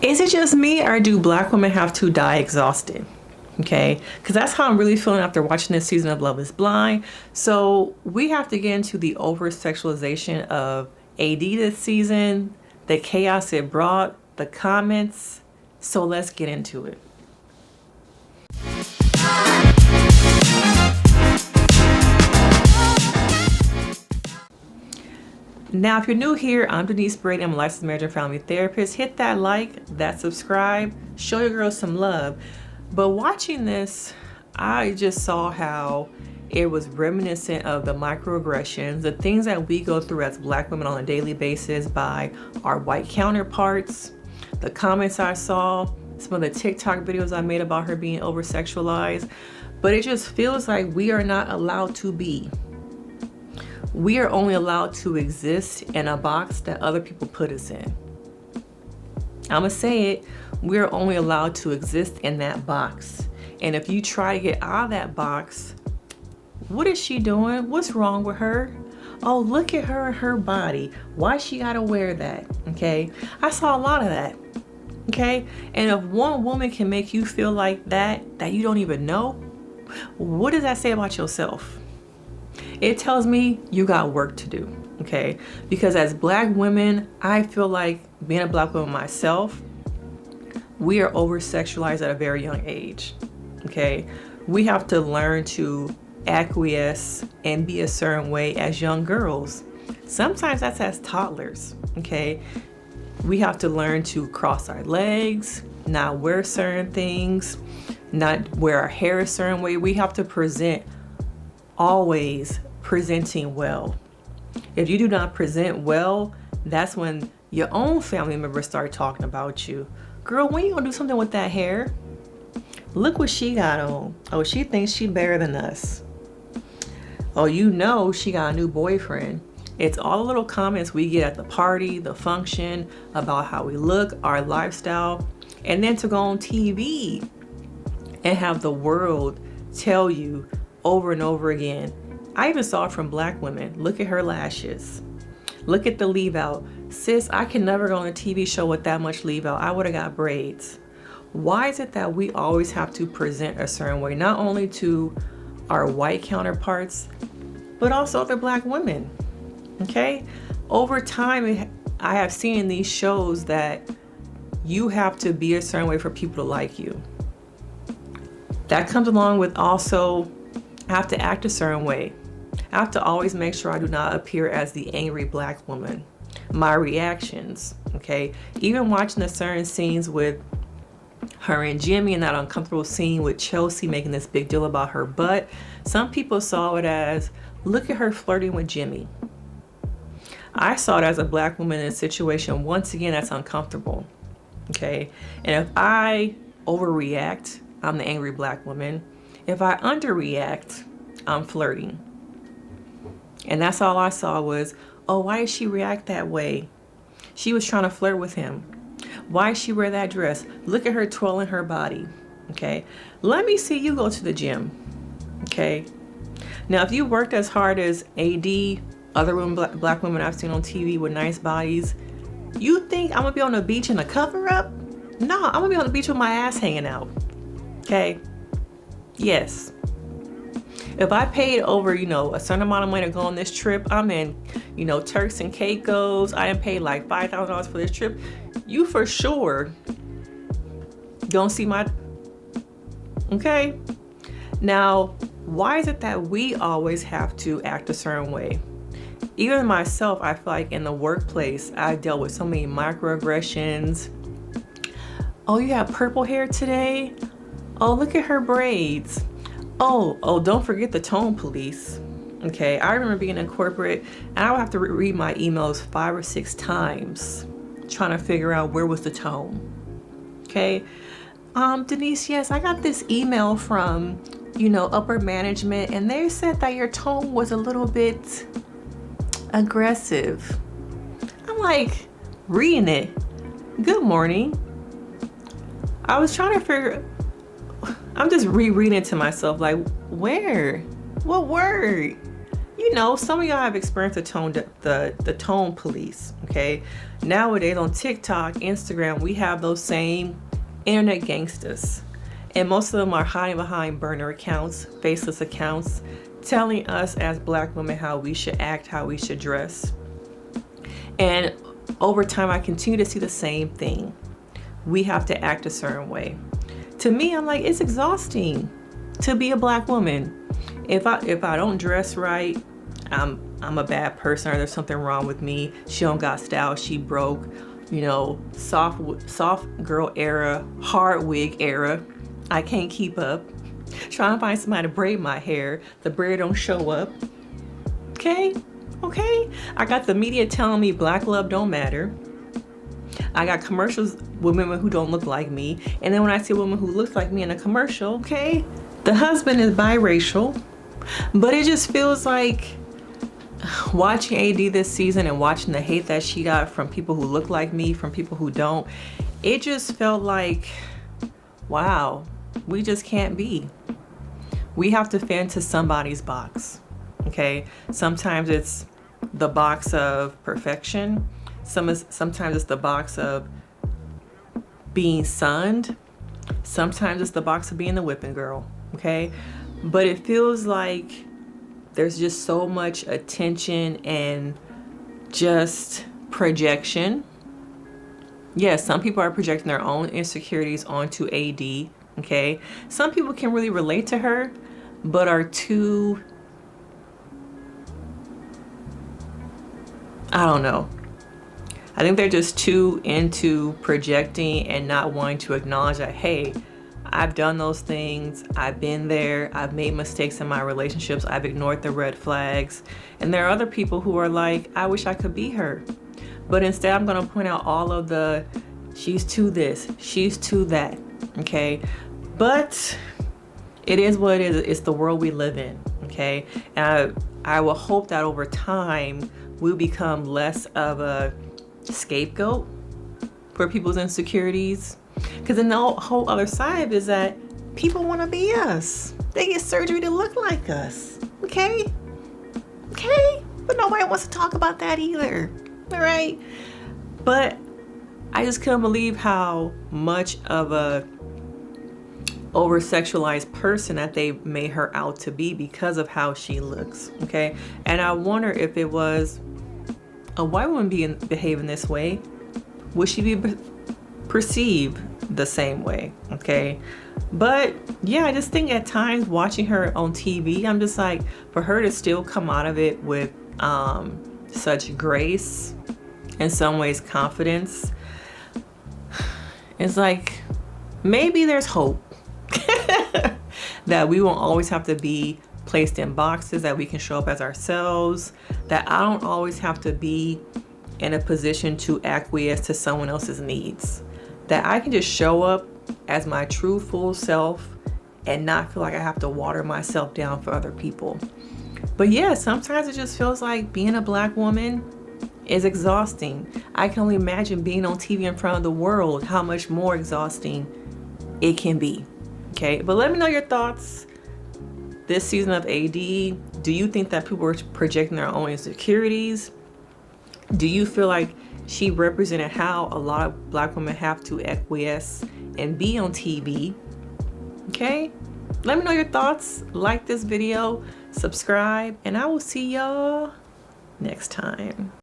Is it just me, or do black women have to die exhausted? Okay, because that's how I'm really feeling after watching this season of Love is Blind. So we have to get into the over-sexualization of AD this season, the chaos it brought, the comments. So let's get into it. Now, if you're new here, I'm Denise Brady. I'm a licensed marriage and family therapist. Hit that like, that subscribe, show your girls some love. But watching this, I just saw how it was reminiscent of the microaggressions, the things that we go through as black women on a daily basis by our white counterparts, the comments I saw, some of the TikTok videos I made about her being over-sexualized. But it just feels like we are not allowed to be. We are only allowed to exist in a box that other people put us in. I'm gonna say it, we're only allowed to exist in that box. And if you try to get out of that box, what is she doing? What's wrong with her? Oh, look at her and her body. Why she gotta wear that? Okay, I saw a lot of that. Okay, and if one woman can make you feel like that you don't even know, what does that say about yourself? It tells me you got work to do, okay? Because as black women, I feel like being a black woman myself, we are over-sexualized at a very young age, okay? We have to learn to acquiesce and be a certain way as young girls. Sometimes that's as toddlers, okay? We have to learn to cross our legs, not wear certain things, not wear our hair a certain way. We have to present, always presenting well. If you do not present well, that's when your own family members start talking about you. Girl, when you gonna do something with that hair? Look what she got on. Oh, she thinks she better than us. Oh, you know she got a new boyfriend. It's all the little comments we get at the party, the function, about how we look, our lifestyle, and then to go on TV and have the world tell you over and over again. I even saw it from black women. Look at her lashes. Look at the leave out. Sis, I can never go on a TV show with that much leave out. I would have got braids. Why is it that we always have to present a certain way, not only to our white counterparts, but also other black women? Okay? Over time, I have seen in these shows that you have to be a certain way for people to like you. That comes along with also, I have to act a certain way. I have to always make sure I do not appear as the angry black woman. My reactions, okay? Even watching the certain scenes with her and Jimmy and that uncomfortable scene with Chelsea making this big deal about her butt, some people saw it as, look at her flirting with Jimmy. I saw it as a black woman in a situation, once again, that's uncomfortable, okay? And if I overreact, I'm the angry black woman. If I underreact, I'm flirting. And that's all I saw was, oh, why did she react that way? She was trying to flirt with him. Why did she wear that dress? Look at her twirling her body, okay? Let me see you go to the gym, okay? Now, if you worked as hard as AD, other women, black women I've seen on TV with nice bodies, you think I'm gonna be on the beach in a cover-up? No, I'm gonna be on the beach with my ass hanging out, okay? Yes. If I paid over, a certain amount of money to go on this trip, I'm in, Turks and Caicos, I didn't pay like $5,000 for this trip, you for sure don't see my, okay? Now, why is it that we always have to act a certain way? Even myself, I feel like in the workplace, I dealt with so many microaggressions. Oh, you have purple hair today? Oh, look at her braids. Oh, don't forget the tone police. Okay, I remember being in corporate and I would have to read my emails 5 or 6 times trying to figure out where was the tone. Okay, Denise, yes, I got this email from, upper management, and they said that your tone was a little bit aggressive. I'm like, reading it. Good morning. I was trying to figure, I'm just rereading it to myself, like, where? What word? you know, some of y'all have experienced the tone police, okay? Nowadays on TikTok, Instagram, we have those same internet gangsters. And most of them are hiding behind burner accounts, faceless accounts, telling us as Black women how we should act, how we should dress. And over time, I continue to see the same thing. We have to act a certain way. To me, I'm like, it's exhausting to be a Black woman. If I don't dress right, I'm a bad person, or there's something wrong with me. She don't got style, she broke. You know, soft girl era, hard wig era. I can't keep up. Trying to find somebody to braid my hair, the braid don't show up. Okay. I got the media telling me Black love don't matter. I got commercials with women who don't look like me, and then when I see a woman who looks like me in a commercial, okay, the husband is biracial. But it just feels like watching AD this season and watching the hate that she got from people who look like me, from people who don't, it just felt like, wow, we just can't be. We have to fit into somebody's box, okay? Sometimes it's the box of perfection. Sometimes it's the box of being sunned. Sometimes it's the box of being the whipping girl, okay? But it feels like there's just so much attention and just projection. Yes, some people are projecting their own insecurities onto AD, okay? Some people can really relate to her, but are too, I don't know. I think they're just too into projecting and not wanting to acknowledge that, hey, I've done those things, I've been there, I've made mistakes in my relationships, I've ignored the red flags. And there are other people who are like, I wish I could be her. But instead I'm gonna point out all of the, she's too this, she's too that, okay? But it is what it is, it's the world we live in, okay? And I will hope that over time, we'll become less of a scapegoat for people's insecurities. Because then the whole other side is that people want to be us. They get surgery to look like us. Okay? But nobody wants to talk about that either. All right? But I just couldn't believe how much of a over-sexualized person that they made her out to be because of how she looks. Okay? And I wonder if it was a white woman behaving this way, would she be perceived the same way? Okay, but yeah, I just think at times watching her on TV, I'm just like, for her to still come out of it with such grace, in some ways confidence, it's like maybe there's hope that we won't always have to be placed in boxes, that we can show up as ourselves, that I don't always have to be in a position to acquiesce to someone else's needs, that I can just show up as my true full self and not feel like I have to water myself down for other people. But yeah, sometimes it just feels like being a Black woman is exhausting. I can only imagine being on TV in front of the world, how much more exhausting it can be. Okay, but let me know your thoughts. This season of AD, do you think that people were projecting their own insecurities? Do you feel like she represented how a lot of Black women have to acquiesce and be on TV? Okay, let me know your thoughts. Like this video, subscribe, and I will see y'all next time.